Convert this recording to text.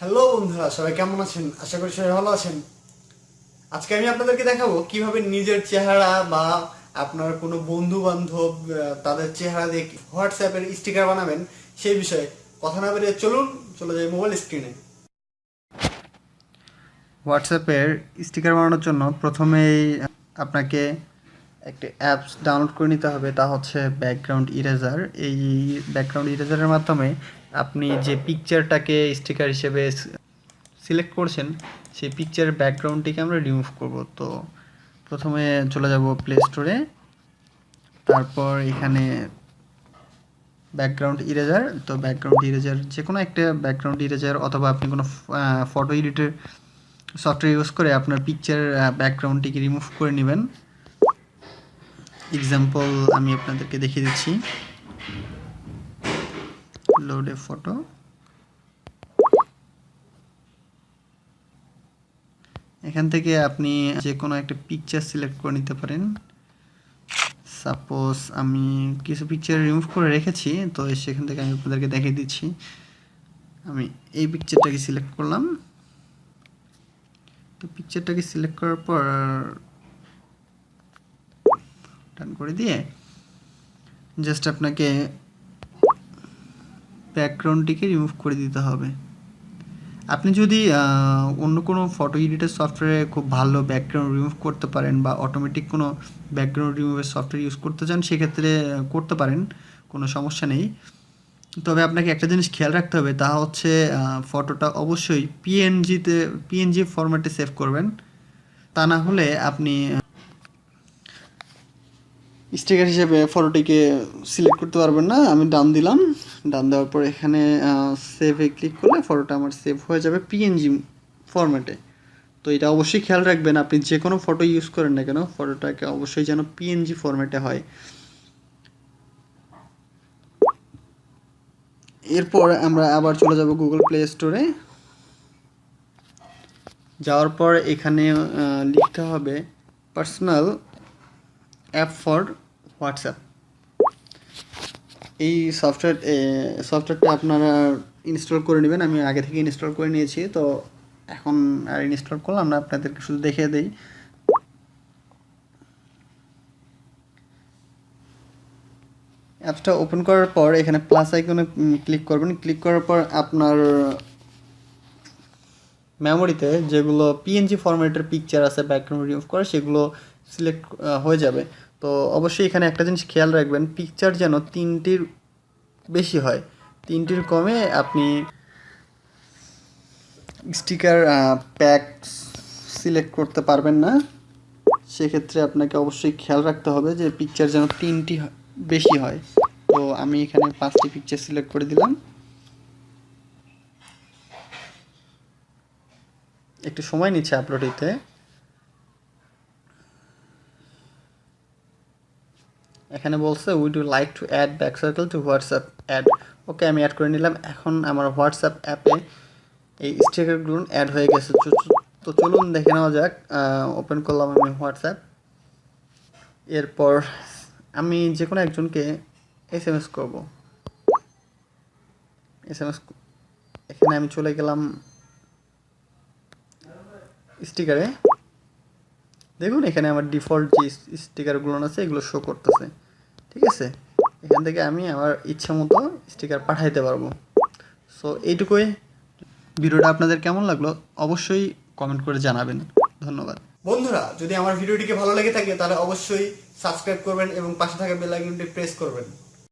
Hello বন্ধুরা, সবাই কেমন আছেন? আশা করি সবাই ভালো আছেন। আজকে আমি আপনাদেরকে দেখাবো কিভাবে নিজের চেহারা বা আপনার কোনো বন্ধু বান্ধব তাদের চেহারা দিয়ে হোয়াটসঅ্যাপের স্টিকার বানাবেন সেই বিষয়ে। কথা না বেরিয়ে চলুন চলে যাই মোবাইল স্ক্রিনে। হোয়াটসঅ্যাপের স্টিকার বানানোর জন্য প্রথমেই আপনাকে একটি অ্যাপস ডাউনলোড করে নিতে হবে, তা হচ্ছে ব্যাকগ্রাউন্ড ইরেজার। এই ব্যাকগ্রাউন্ড ইরেজারের মাধ্যমে আপনি যে পিকচারটাকে স্টিকার হিসেবে সিলেক্ট করছেন সেই পিকচারের ব্যাকগ্রাউন্ডটিকে আমরা রিমুভ করব। তো প্রথমে চলে যাব প্লে স্টোরে, তারপর এখানে ব্যাকগ্রাউন্ড ইরেজার। তো ব্যাকগ্রাউন্ড ইরেজার যে কোনো একটা ব্যাকগ্রাউন্ড ইরেজার অথবা আপনি কোনো ফটো এডিটের সফটওয়্যার ইউজ করে আপনার পিকচারের ব্যাকগ্রাউন্ডটিকে রিমুভ করে নেবেন। এক্সাম্পল আমি আপনাদেরকে দেখিয়ে দিচ্ছি। লোড এ ফটো। এখান থেকে আপনি যে কোনো একটা পিকচার সিলেক্ট করে নিতে পারেন। সাপোজ আমি কিছু পিকচার রিমুভ করে রেখেছি, তো সেখান থেকে আমি আপনাদেরকে দেখিয়ে দিচ্ছি। আমি এই পিকচারটাকে সিলেক্ট করলাম। তো পিকচারটাকে সিলেক্ট করার পর ডান করে দিয়ে জাস্ট আপনাকে ব্যাকগ্রাউন্ডটিকে রিমুভ করে দিতে হবে। আপনি যদি অন্য কোনো ফটো এডিটের সফটওয়্যারে খুব ভালো ব্যাকগ্রাউন্ড রিমুভ করতে পারেন বা অটোমেটিক কোনো ব্যাকগ্রাউন্ড রিমুভের সফটওয়্যার ইউজ করতে চান, সেক্ষেত্রে করতে পারেন, কোনো সমস্যা নেই। তবে আপনাকে একটা জিনিস খেয়াল রাখতে হবে, তা হচ্ছে ফটোটা অবশ্যই পিএনজি ফরম্যাটে সেভ করবেন। তা না হলে আপনি স্টিকার হিসেবে ফটোটিকে সিলেক্ট করতে পারবেন না। আমি ডান দিলাম, ডান দেওয়ার পর এখানে সেভে ক্লিক করলে ফটোটা আমার সেভ হয়ে যাবে পিএনজি ফরম্যাটে। তো এটা অবশ্যই খেয়াল রাখবেন, আপনি যে কোনো ফটো ইউজ করেন না কেন ফটোটাকে অবশ্যই যেন পিএনজি ফরম্যাটে হয়। এরপর আমরা আবার চলে যাব গুগল প্লে স্টোরে। যাওয়ার পর এখানে লিখতে হবে পার্সোনাল অ্যাপ ফর হোয়াটসঅ্যাপ। এই সফটওয়্যারটা আপনারা ইনস্টল করে নেবেন। আমি আগে থেকে ইনস্টল করে নিয়েছি, তো এখন আর ইনস্টল করলাম না, আপনাদেরকে শুধু দেখিয়ে দিই। অ্যাপসটা ওপেন করার পর এখানে প্লাস আইকনে ক্লিক করবেন। ক্লিক করার পর আপনার মেমোরিতে যেগুলো পিএনজি ফরম্যাটের পিকচার আছে ব্যাকগ্রাউন্ড রিমুভ করা, সেগুলো সিলেক্ট হয়ে যাবে। তো অবশ্যই এখানে একটা জিনিস খেয়াল রাখবেন, পিকচার যেন 3টির বেশি হয়, 3টির কমে আপনি স্টিকার প্যাক সিলেক্ট করতে পারবেন না। সেক্ষেত্রে আপনাকে অবশ্যই খেয়াল রাখতে হবে যে পিকচার যেন 3টি বেশি হয়। তো আমি এখানে 5টি পিকচার সিলেক্ট করে দিলাম। একটু সময় নিচ্ছে আপলোড হতে। এখানে বলছে would you like to add back circle to WhatsApp add. Okay, আমি অ্যাড করে নিলাম। এখন আমার হোয়াটসঅ্যাপ অ্যাপে এই স্টিকারগুলো অ্যাড হয়ে গেছে। তো চলুন দেখে নেওয়া যাক। ওপেন করলাম আমি হোয়াটসঅ্যাপ। এরপর আমি যে কোনো একজনকে এসএমএস করব। এখানে আমি চলে গেলাম স্টিকারে। দেখুন এখানে আমার ডিফল্ট যে স্টিকারগুলো আছে এগুলো শো করতেছে। ঠিক আছে, এখান থেকে আমি আমার ইচ্ছা মতো স্টিকার পাঠাইতে পারবো। সো এইটুকুই। ভিডিওটা আপনাদের কেমন লাগলো অবশ্যই কমেন্ট করে জানাবেন। ধন্যবাদ বন্ধুরা। যদি আমার ভিডিওটিকে ভালো লেগে থাকে তাহলে অবশ্যই সাবস্ক্রাইব করবেন এবং পাশে থাকা বেল আইকনটি প্রেস করবেন।